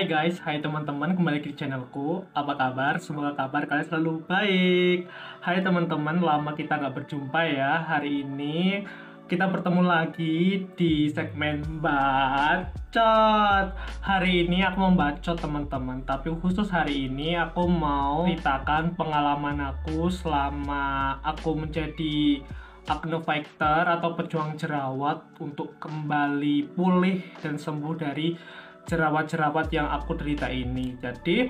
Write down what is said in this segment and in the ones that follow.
Hai guys, hai teman-teman, kembali lagi di channelku. Apa kabar? Semoga kabar kalian selalu baik. Hai teman-teman, lama kita nggak berjumpa ya. Hari ini kita bertemu lagi di segmen Bacot. Hari ini aku mau bacot teman-teman, tapi khusus hari ini aku mau ceritakan pengalaman aku selama aku menjadi acne fighter atau pejuang jerawat untuk kembali pulih dan sembuh dari jerawat-jerawat yang aku derita ini. Jadi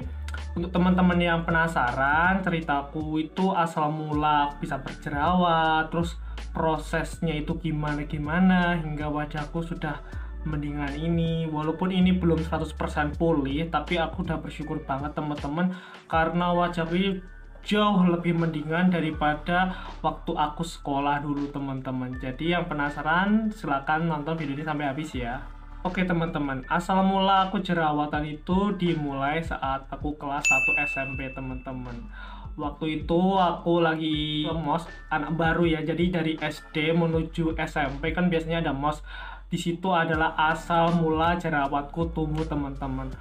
untuk teman-teman yang penasaran, ceritaku itu asal mula bisa berjerawat, terus prosesnya itu gimana hingga wajahku sudah mendingan ini. Walaupun ini belum 100% pulih, tapi aku udah bersyukur banget teman-teman, karena wajahku jauh lebih mendingan daripada waktu aku sekolah dulu teman-teman. Jadi yang penasaran silahkan nonton video ini sampai habis ya. Oke teman-teman, asal mula aku jerawatan itu dimulai saat aku kelas 1 SMP teman-teman. Waktu itu aku lagi mos, anak baru ya, jadi dari SD menuju SMP kan biasanya ada mos. Di situ adalah asal mula jerawatku tumbuh teman-teman.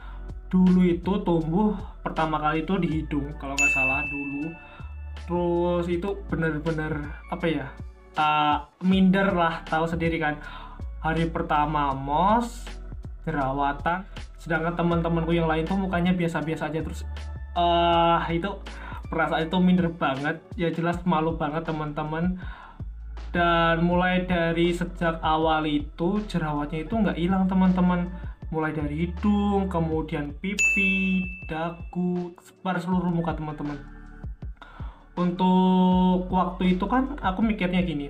Dulu itu tumbuh pertama kali itu di hidung kalau nggak salah dulu. Terus itu bener-bener apa ya, minder lah, tahu sendiri kan. Hari pertama mos jerawatan, sedangkan teman-temanku yang lain tuh mukanya biasa-biasa aja. Terus itu perasaan itu minder banget ya, jelas malu banget teman-teman. Dan mulai dari sejak awal itu jerawatnya itu nggak hilang teman-teman, mulai dari hidung, kemudian pipi, dagu, sebar seluruh muka teman-teman. Untuk waktu itu kan aku mikirnya gini,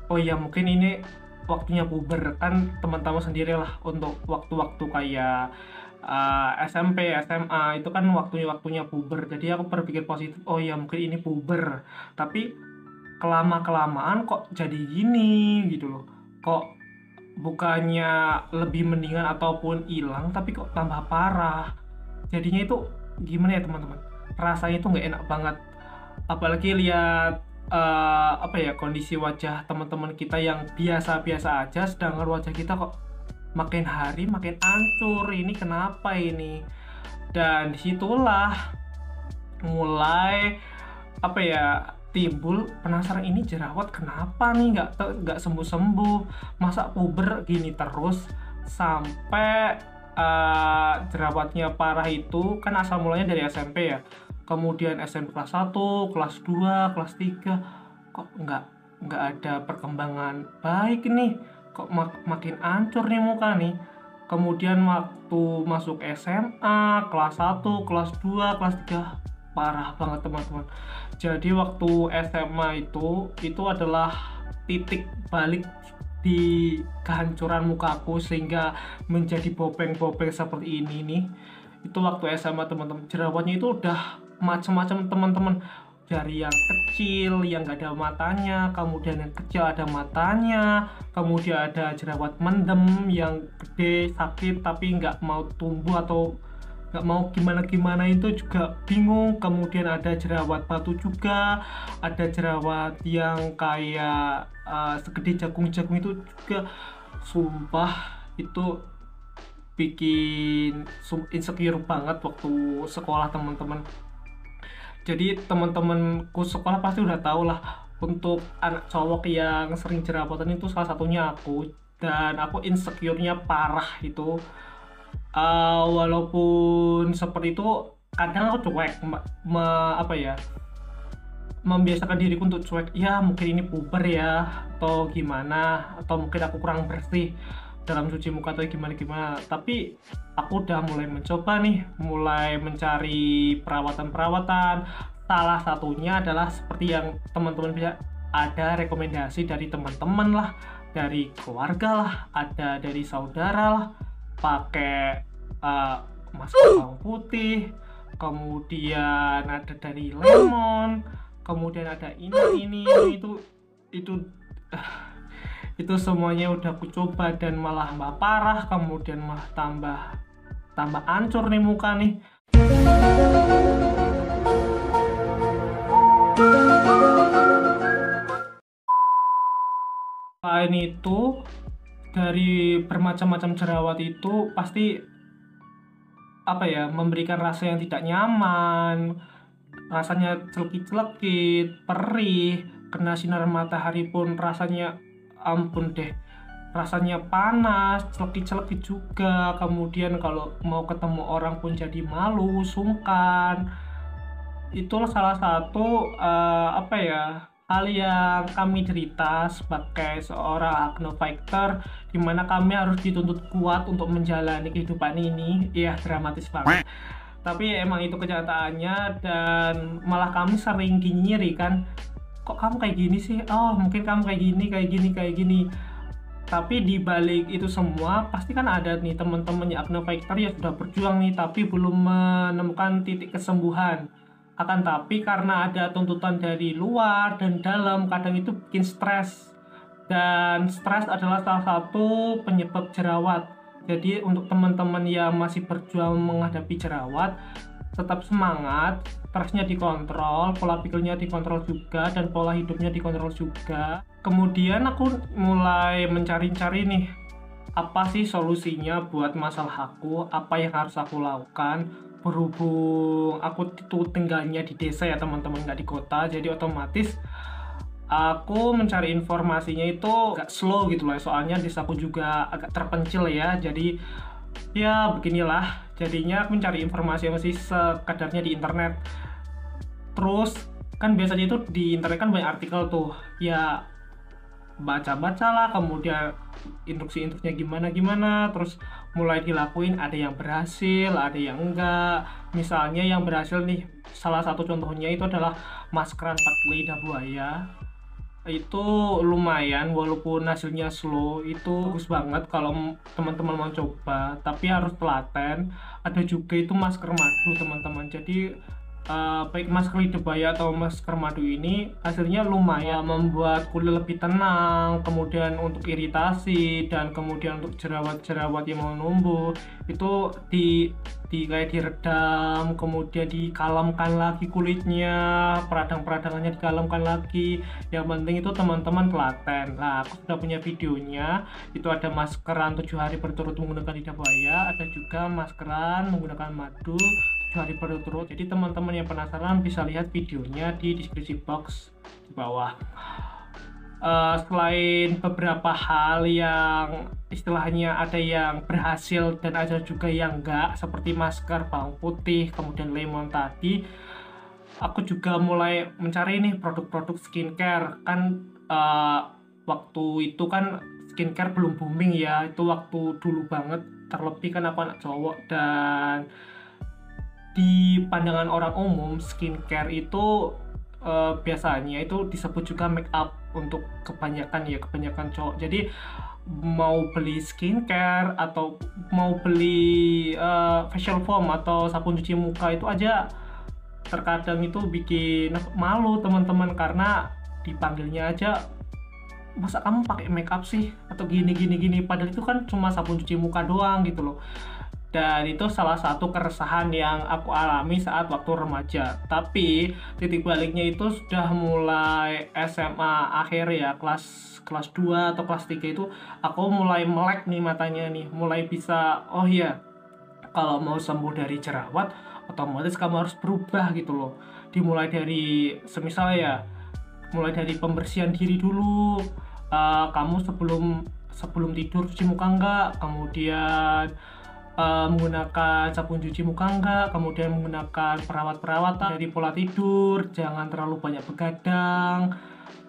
oh ya mungkin ini waktunya puber kan, teman-teman sendirilah untuk waktu-waktu kayak SMP, SMA itu kan waktunya puber. Jadi aku berpikir positif, oh ya mungkin ini puber. Tapi kelama-kelamaan kok jadi gini gitu loh. Kok bukannya lebih mendingan ataupun hilang, tapi kok tambah parah. Jadinya itu gimana ya teman-teman? Rasanya itu nggak enak banget. Apalagi lihat kondisi wajah teman-teman kita yang biasa-biasa aja, sedangkan wajah kita kok makin hari makin hancur. Ini kenapa ini? Dan disitulah mulai timbul penasaran, ini jerawat kenapa nih nggak sembuh-sembuh, masa puber gini terus. Sampai jerawatnya parah itu kan asal mulanya dari SMP ya, kemudian SMP kelas 1, kelas 2, kelas 3 kok nggak ada perkembangan baik nih, kok makin hancur nih muka nih. Kemudian waktu masuk SMA kelas 1, kelas 2, kelas 3 parah banget teman-teman. Jadi waktu SMA itu adalah titik balik di kehancuran mukaku sehingga menjadi bopeng-bopeng seperti ini nih. Itu waktu SMA teman-teman. Jerawatnya itu udah macam-macam teman-teman, dari yang kecil yang gak ada matanya, kemudian yang kecil ada matanya, kemudian ada jerawat mendem yang gede sakit tapi nggak mau tumbuh atau nggak mau gimana itu juga bingung. Kemudian ada jerawat batu juga, ada jerawat yang kayak segede jagung-jagung itu juga. Sumpah itu bikin insecure banget waktu sekolah teman-teman. Jadi teman-temanku sekolah pasti udah tahu lah, untuk anak cowok yang sering jerawatan itu salah satunya aku. Dan aku insecure-nya parah itu. Walaupun seperti itu kadang aku cuek, membiasakan diriku untuk cuek, ya mungkin ini puber ya atau gimana, atau mungkin aku kurang bersih dalam cuci muka atau gimana. Tapi aku udah mulai mencoba nih, mulai mencari perawatan. Salah satunya adalah seperti yang teman-teman bisa, ada rekomendasi dari teman-teman lah, dari keluarga lah, ada dari saudara lah, pakai masker bawang putih, kemudian ada dari lemon, kemudian ada ini itu semuanya udah aku coba dan malah tambah parah, kemudian malah tambah hancur nih muka nih. Selain itu, dari bermacam-macam jerawat itu pasti apa ya, memberikan rasa yang tidak nyaman, rasanya celekit-celekit, perih, kena sinar matahari pun rasanya ampun deh, rasanya panas, celekit-celekit juga. Kemudian kalau mau ketemu orang pun jadi malu, sungkan. Itulah salah satu apa ya, hal yang kami cerita sebagai seorang agnofighter, di mana kami harus dituntut kuat untuk menjalani kehidupan ini. Ya, dramatis banget. Tapi emang itu kenyataannya, dan malah kami sering dinyiri kan, kok kamu kayak gini sih? Oh, mungkin kamu kayak gini, kayak gini, kayak gini. Tapi di balik itu semua pasti kan ada nih teman-teman yang agnofighter yang sudah berjuang nih tapi belum menemukan titik kesembuhan. Akan tapi karena ada tuntutan dari luar dan dalam, kadang itu bikin stres. Dan stres adalah salah satu penyebab jerawat. Jadi untuk teman-teman yang masih berjuang menghadapi jerawat, tetap semangat, stresnya dikontrol, pola pikirnya dikontrol juga, dan pola hidupnya dikontrol juga. Kemudian aku mulai mencari-cari nih, apa sih solusinya buat masalah aku, apa yang harus aku lakukan. Berhubung aku itu tinggalnya di desa ya teman-teman, nggak di kota, jadi otomatis aku mencari informasinya itu agak slow gitu loh, soalnya desaku juga agak terpencil ya, jadi ya beginilah. Jadinya aku mencari informasi yang masih sekadarnya di internet. Terus kan biasanya itu di internet kan banyak artikel tuh ya, baca-baca lah, kemudian instruksi-instruksinya gimana-gimana, terus mulai dilakuin. Ada yang berhasil, ada yang enggak. Misalnya yang berhasil nih, salah satu contohnya itu adalah maskeran pakai lidah buaya. Itu lumayan, walaupun hasilnya slow, itu bagus banget kalau teman-teman mau coba, tapi harus telaten. Ada juga itu masker madu teman-teman, jadi baik masker lidah buaya atau masker madu ini hasilnya lumayan, membuat kulit lebih tenang, kemudian untuk iritasi, dan kemudian untuk jerawat-jerawat yang mau numbuh itu kayak diredam, kemudian dikalemkan lagi kulitnya, peradang-peradangannya dikalemkan lagi. Yang penting itu teman-teman telaten. Nah, aku sudah punya videonya, itu ada maskeran 7 hari berturut menggunakan lidah buaya, ada juga maskeran menggunakan madu 7 hari berturut. Jadi teman-teman yang penasaran bisa lihat videonya di deskripsi box di bawah. Selain beberapa hal yang istilahnya ada yang berhasil dan ada juga yang enggak, seperti masker bawang putih, kemudian lemon tadi, aku juga mulai mencari nih produk-produk skincare. Kan waktu itu kan skincare belum booming ya, itu waktu dulu banget, terlebih kan aku anak cowok, dan di pandangan orang umum skincare itu biasanya itu disebut juga make up untuk kebanyakan cowok. Jadi mau beli skincare atau mau beli facial foam atau sabun cuci muka itu aja terkadang itu bikin malu teman-teman, karena dipanggilnya aja, masa kamu pakai make up sih atau gini, padahal itu kan cuma sabun cuci muka doang gitu loh. Dan itu salah satu keresahan yang aku alami saat waktu remaja. Tapi titik baliknya itu sudah mulai SMA akhir ya, kelas 2 atau kelas 3 itu aku mulai melek nih matanya nih, mulai bisa, oh iya, kalau mau sembuh dari jerawat otomatis kamu harus berubah gitu loh. Dimulai dari semisal ya, mulai dari pembersihan diri dulu. Kamu sebelum tidur cuci muka enggak, kemudian menggunakan sabun cuci muka enggak, kemudian menggunakan perawatan dari pola tidur, jangan terlalu banyak begadang,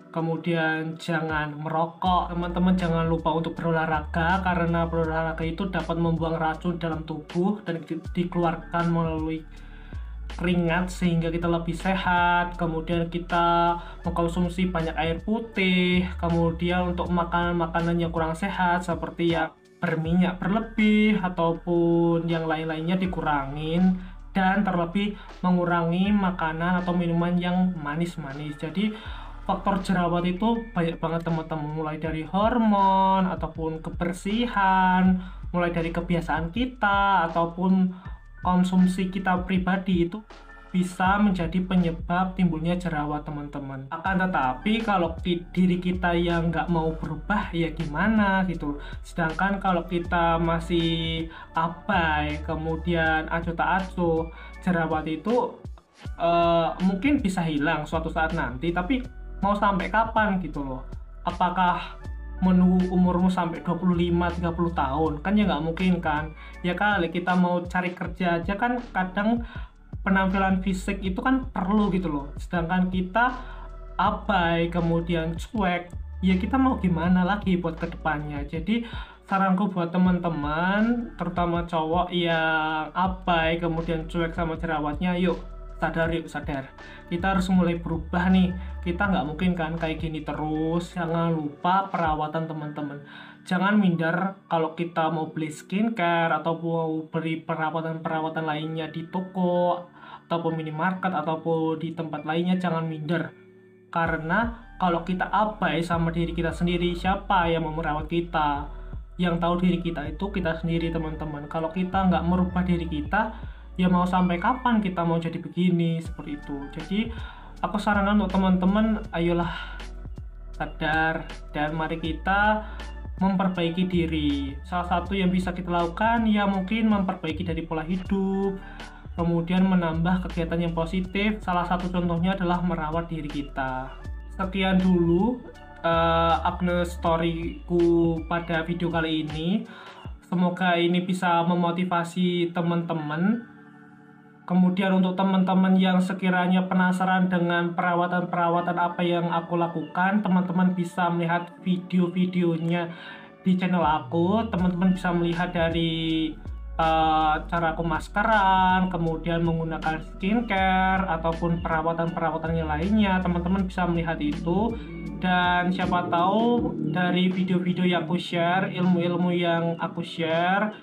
kemudian jangan merokok. Teman-teman jangan lupa untuk berolahraga, karena berolahraga itu dapat membuang racun dalam tubuh dan dikeluarkan melalui keringat sehingga kita lebih sehat. Kemudian kita mengkonsumsi banyak air putih. Kemudian untuk makanan-makanan yang kurang sehat seperti yang berminyak berlebih ataupun yang lain-lainnya dikurangin, dan terlebih mengurangi makanan atau minuman yang manis-manis. Jadi faktor jerawat itu banyak banget teman-teman, mulai dari hormon ataupun kebersihan, mulai dari kebiasaan kita ataupun konsumsi kita pribadi itu bisa menjadi penyebab timbulnya jerawat teman-teman. Akan tetapi kalau diri kita yang nggak mau berubah ya gimana gitu. Sedangkan kalau kita masih abai, kemudian acuh tak acuh, jerawat itu mungkin bisa hilang suatu saat nanti, tapi mau sampai kapan gitu loh. Apakah menunggu umurmu sampai 25-30 tahun? Kan ya nggak mungkin kan. Ya kali kita mau cari kerja aja kan kadang penampilan fisik itu kan perlu gitu loh. Sedangkan kita abai kemudian cuek, ya kita mau gimana lagi buat kedepannya. Jadi saranku buat teman-teman, terutama cowok yang abai kemudian cuek sama jerawatnya, yuk sadar. Kita harus mulai berubah nih. Kita nggak mungkin kan kayak gini terus. Jangan lupa perawatan teman-teman. Jangan minder kalau kita mau beli skincare atau mau beli perawatan-perawatan lainnya di toko ataupun minimarket ataupun di tempat lainnya. Jangan minder, karena kalau kita abai sama diri kita sendiri, siapa yang mau merawat kita? Yang tahu diri kita itu kita sendiri teman-teman. Kalau kita nggak merubah diri kita, ya mau sampai kapan kita mau jadi begini, seperti itu. Jadi aku sarankan untuk teman-teman, ayolah sadar dan mari kita memperbaiki diri. Salah satu yang bisa kita lakukan ya mungkin memperbaiki dari pola hidup, kemudian menambah kegiatan yang positif. Salah satu contohnya adalah merawat diri kita. Sekian dulu upload storyku pada video kali ini. Semoga ini bisa memotivasi teman-teman. Kemudian untuk teman-teman yang sekiranya penasaran dengan perawatan-perawatan apa yang aku lakukan, teman-teman bisa melihat video-videonya di channel aku. Teman-teman bisa melihat dari cara aku maskeran, kemudian menggunakan skincare ataupun perawatan-perawatan yang lainnya. Teman-teman bisa melihat itu, dan siapa tahu dari video-video yang aku share, ilmu-ilmu yang aku share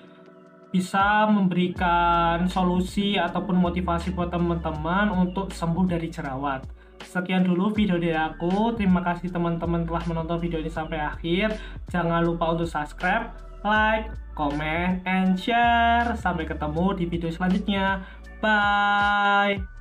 bisa memberikan solusi ataupun motivasi buat teman-teman untuk sembuh dari jerawat. Sekian dulu video dari aku. Terima kasih teman-teman telah menonton video ini sampai akhir. Jangan lupa untuk subscribe, like, comment, and share. Sampai ketemu di video selanjutnya. Bye.